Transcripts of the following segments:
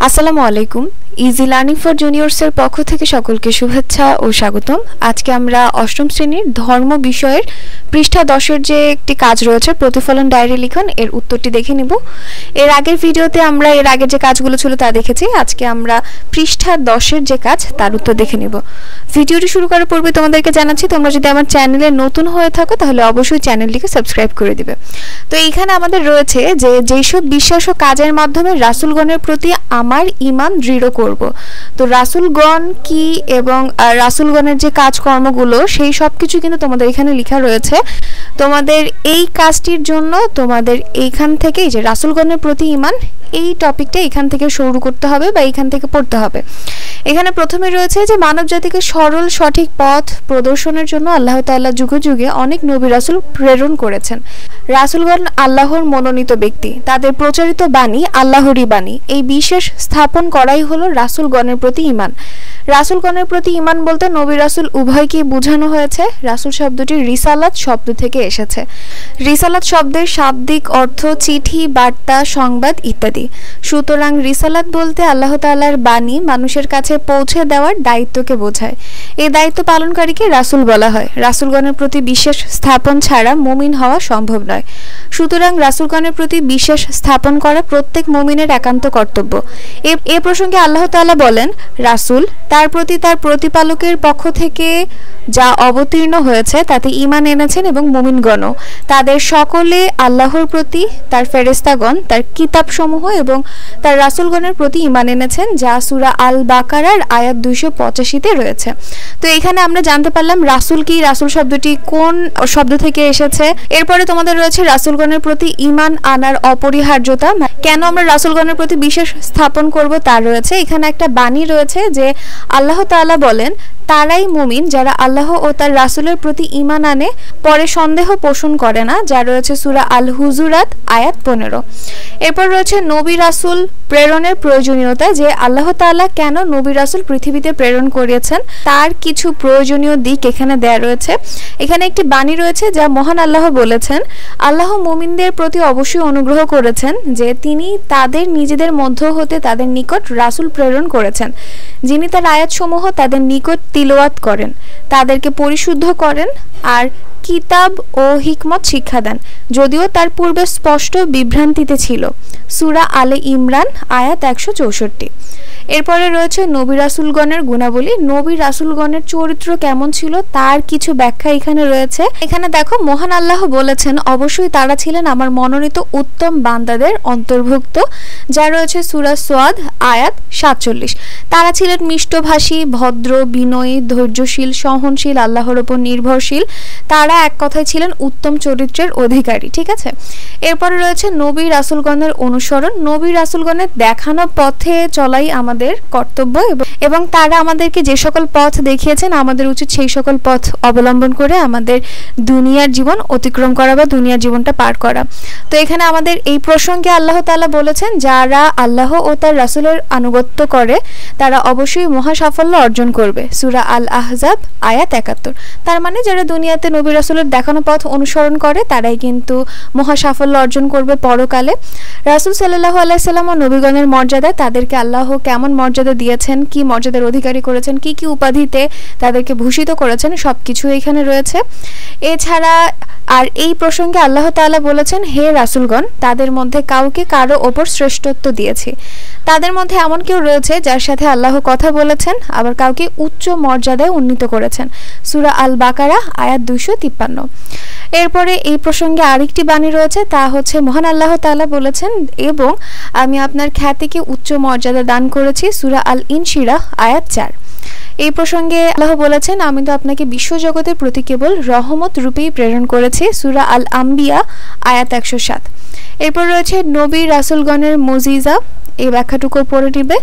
আসসালামু আলাইকুম। Easy learning for জুনিয়র্সের পক্ষ থেকে সকলকে শুভেচ্ছা ও স্বাগতম। আজকে আমরা অষ্টম শ্রেণীর ধর্ম বিষয়ের পৃষ্ঠা 10-এর যে একটি কাজ রয়েছে প্রতিফলন ডায়েরি লিখন এর উত্তরটি দেখে নিব। এর আগের ভিডিওতে আমরা এর আগের যে কাজগুলো ছিল তা দেখেছি। আজকে আমরা পৃষ্ঠা 10-এর যে কাজ তার উত্তর দেখে নিব। ভিডিওটি শুরু করার পূর্বে তোমাদেরকে জানাচ্ছি, তোমরা যদি আমার চ্যানেলে নতুন হয়ে থাকো তাহলে অবশ্যই চ্যানেলটিকে সাবস্ক্রাইব করে দিবে। তো এইখানে আমাদের রয়েছে যে যেসব বিশ্বাস ও কাজের মাধ্যমে রাসূলগণের প্রতি আমার ঈমান দৃঢ় করব। তো রাসূলগণ কি এবং রাসূলগণের যে কাজকর্মগুলো সেই সব কিছু কিন্তু তোমাদের এখানে লেখা রয়েছে। তোমাদের এই কাজটির জন্য তোমাদের এইখান থেকে যে রাসূলগণের প্রতি ঈমান এই টপিকটা এখান থেকে শুরু করতে হবে বা এখান থেকে পড়তে হবে। এখানে প্রথমে রয়েছে যে মানব জাতিকে সরল সঠিক পথ প্রদর্শনের জন্য আল্লাহ তাআলা যুগে যুগে অনেক নবী রাসূল প্রেরণ করেছেন। রাসূলগণ আল্লাহর মনোনীত ব্যক্তি, তাদের প্রচারিত বাণী আল্লাহরই বাণী। এই বিশেষ স্থাপন করাই হলো রাসূলগণের প্রতি ঈমান। রাসূলগণের প্রতি ঈমান বলতে নবী রাসূল উভয়কেই বোঝানো হয়েছে। রাসূল শব্দটি রিসালাত শব্দ থেকে এসেছে। রিসালাত শব্দের শাব্দিক অর্থ চিঠি, বার্তা, সংবাদ ইত্যাদি। সুতরাং রিসালাত বলতে আল্লাহ তাআলার বাণী মানুষের কাছে পৌঁছে দেওয়ার দায়িত্বকে বোঝায়। এই দায়িত্ব পালনকারীকে রাসূল বলা হয়। রাসূলগণের প্রতি বিশেষ স্থাপন ছাড়া মুমিন হওয়া সম্ভব নয়। সুতরাং রাসূলগণের প্রতি বিশেষ স্থাপন করা প্রত্যেক মুমিনের একান্ত কর্তব্য। এ প্রসঙ্গে আল্লাহ তাআলা বলেন, রাসূল তার প্রতি তার প্রতিপালকের পক্ষ থেকে যা অবতীর্ণ হয়েছে তাতে ঈমান এনেছেন এবং মুমিনগণও তাদের সকলে আল্লাহর প্রতি, তার ফেরেশতাগণ, তার কিতাবসমূহ এবং তার রাসূলগণের প্রতি ঈমান এনেছেন, যা সূরা আল বাকারার আয়াত 285-তে রয়েছে। তো এখানে আমরা জানতে পারলাম রাসূল কি, রাসূল শব্দটি কোন শব্দ থেকে এসেছে। এরপরে তোমাদের রয়েছে রাসূলগণের প্রতি ঈমান আনার অপরিহার্যতা, কেন আমরা রাসূলগণের প্রতি বিশেষ স্থাপন করব তা রয়েছে। এখানে একটা বাণী রয়েছে যে আল্লাহ তাআলা বলেন, তারাই মুমিন যারা আল্লাহ ও তার রাসূলের প্রতি ঈমান আনে, পরে সন্দেহ পোষণ করে না, যা রয়েছে সূরা আল হুজুরাত আয়াত 15। এরপর রয়েছে নবী রাসূল প্রেরণের প্রয়োজনীয়তা, যে আল্লাহ তাআলা কেন নবী রাসূল পৃথিবীতে প্রেরণ করেছেন তার কিছু প্রয়োজনীয় দিক এখানে দেয়া রয়েছে। এখানে একটি বাণী রয়েছে যা মহান আল্লাহ বলেছেন, আল্লাহ মুমিনদের প্রতি অবশ্যই অনুগ্রহ করেছেন যে তিনি তাদের নিজেদের মধ্য হতে তাদের নিকট রাসূল প্রেরণ করেছেন, যিনি তার আয়াতসমূহ তাদের নিকট তিলাওয়াত করেন, তাদেরকে পরিশুদ্ধ করেন আর কিতাব ও হিকমত শিক্ষা দেন, যদিও তার পূর্বে স্পষ্ট বিভ্রান্তিতে ছিল। সূরা আলে ইমরান আয়াত 164। এরপরে রয়েছে নবী রাসূলগণের গুণাবলী। নবী রাসূলগণের চরিত্র কেমন ছিল তার কিছু ব্যাখ্যা এখানে রয়েছে। এখানে দেখো, মহান আল্লাহ বলেছেন অবশ্যই তারা ছিলেন আমার মনোনীত উত্তম বান্দাদের অন্তর্ভুক্ত, যা রয়েছে সূরা সোয়াদ আয়াত 47। তারা ছিলেন মিষ্টভাষী, ভদ্র, বিনয়ী, ধৈর্যশীল, সহনশীল, আল্লাহর উপর নির্ভরশীল। তারা এক কথায় ছিলেন উত্তম চরিত্রের অধিকারী। ঠিক আছে। এরপরে রয়েছে নবী রাসূলগণের অনুসরণ। নবী রাসূলগণের দেখানো পথে চলাই আমাদের কর্তব্য এবং তারা আমাদেরকে যে সকল পথ দেখিয়েছেন আমাদের উচিত সেই সকল পথ অবলম্বন করে আমাদের দুনিয়ার জীবন অতিক্রম করা বা দুনিয়ার জীবনটা পার করা। তো এখানে আমাদের এই প্রসঙ্গে আল্লাহ তাআলা বলেছেন, যারা আল্লাহ ও তার রাসূলের আনুগত্য করে তারা অবশ্যই মহা সাফল্য অর্জন করবে। সূরা আল আহজাব আয়াত 71। তার মানে যারা দুনিয়াতে নবী রাসূলের দেখানো পথ অনুসরণ করে তারাই কিন্তু মহা সাফল্য অর্জন করবে পরকালে। রাসূল সাল্লাল্লাহু আলাইহি সাল্লাম ও নবীগণের মর্যাদা, তাদেরকে আল্লাহ কেমন মর্যাদা দিয়েছেন, কি মর্যাদার অধিকারী করেছেন, কি কি উপাধিতে তাদেরকে ভূষিত করেছেন, সবকিছু এখানে রয়েছে। এছাড়া আর এই প্রসঙ্গে আল্লাহ তাআলা বলেছেন, হে রাসূলগণ, তাদের মধ্যে কাউকে কারো ওপর শ্রেষ্ঠত্ব দিয়েছি। তাদের মধ্যে এমন কেউ রয়েছে যার সাথে আল্লাহ কথা বলেছেন, আবার কাউকে উচ্চ মর্যাদায় উন্নীত করেছেন। সূরা আল বাকারা আয়াত 253। এরপরে এই প্রসঙ্গে আরেকটি বাণী রয়েছে, তা হচ্ছে মহান আল্লাহ তাআলা বলেছেন, এবং আমি আপনার খ্যাতিকে উচ্চ মর্যাদা দান করেছি। সূরা আল ইনশিরাহ আয়াত 4। এই প্রসঙ্গে আল্লাহ বলেছেন, আমি তো আপনাকে বিশ্বজগতের প্রতি কেবল রহমত রূপেই প্রেরণ করেছি। সূরা আল আম্বিয়া আয়াত 107। এরপর রয়েছে নবী রাসূলগণের মুজিজা। এই ব্যাখ্যাটুকু পড়ে নিবে।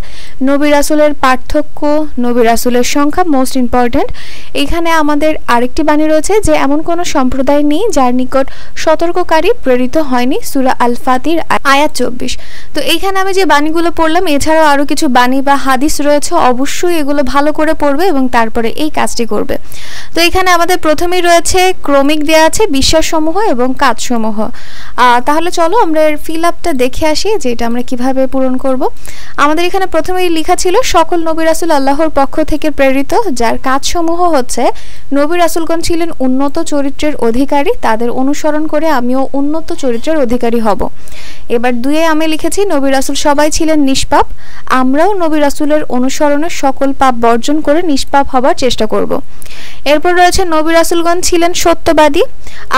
নবী রাসূলের পার্থক্য, নবী রাসূলের সংখ্যা মোস্ট ইম্পর্টেন্ট। এখানে আমাদের আরেকটি বাণী রয়েছে যে এমন কোনো সম্প্রদায় নেই যার নিকট সতর্ককারী প্রেরিত হয়নি। সূরা আল ফাতির আয়াত 24। তো এখানে আমি যে বাণীগুলো পড়লাম এছাড়াও আরো কিছু বাণী বা হাদিস রয়েছে, অবশ্যই এগুলো ভালো করে পড়বে এবং তারপরে এই কাজটি করবে। তো এখানে আমাদের প্রথমেই রয়েছে ক্রমিক দেয়া আছে বিশ্বাসসমূহ এবং কাজসমূহ। তাহলে চলো আমরা এর ফিল আপটা দেখে আসি যে এটা আমরা কিভাবে পূরণ করব। আমাদের এখানে প্রথমেই লেখা ছিল সকল নবী রাসূল আল্লাহর পক্ষ থেকে প্রেরিত, যার কাজসমূহ হচ্ছে নবী রাসূলগণ ছিলেন উন্নত চরিত্রের অধিকারী, তাদের অনুসরণ করে আমিও উন্নত চরিত্রের অধিকারী হব। এবার 2 আমি লিখেছি নবী রাসূল সবাই ছিলেন নিষ্পাপ, আমরাও নবী রাসূলের অনুসরণে সকল পাপ বর্জন করে নিষ্পাপ হবার চেষ্টা করব। এরপর রয়েছে নবী রাসূলগণ ছিলেন সত্যবাদী,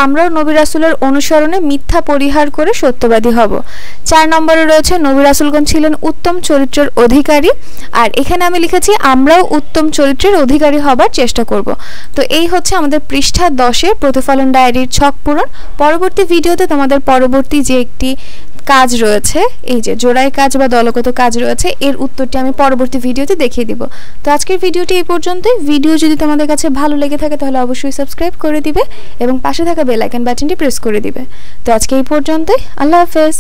আমরাও নবী রাসূলের অনুসরণে মিথ্যা পরিহার করে সত্যবাদী হব। 4 নম্বরে রয়েছে নবী রাসূলগণ ছিলেন উত্তম চরিত্রের অধিকারী, আর এখানে আমি লিখেছি আমরাও উত্তম চরিত্রের অধিকারী হবার চেষ্টা করব। তো এই হচ্ছে আমাদের পৃষ্ঠা 10 প্রতিফলন ডায়েরির ছক পূরণ। পরবর্তী ভিডিওতে তোমাদের পরবর্তী যে একটি কাজ রয়েছে, এই যে জোড়ায় কাজ বা দলগত কাজ রয়েছে, এর উত্তরটি আমি পরবর্তী ভিডিওতে দেখিয়ে দিব। তো আজকের ভিডিওটি এই পর্যন্তই। ভিডিও যদি তোমাদের কাছে ভালো লেগে থাকে তাহলে অবশ্যই সাবস্ক্রাইব করে দিবে এবং পাশে থাকা বেল আইকন বাটনটি প্রেস করে দিবে। তো আজকে এই পর্যন্তই। আল্লাহ হাফেজ।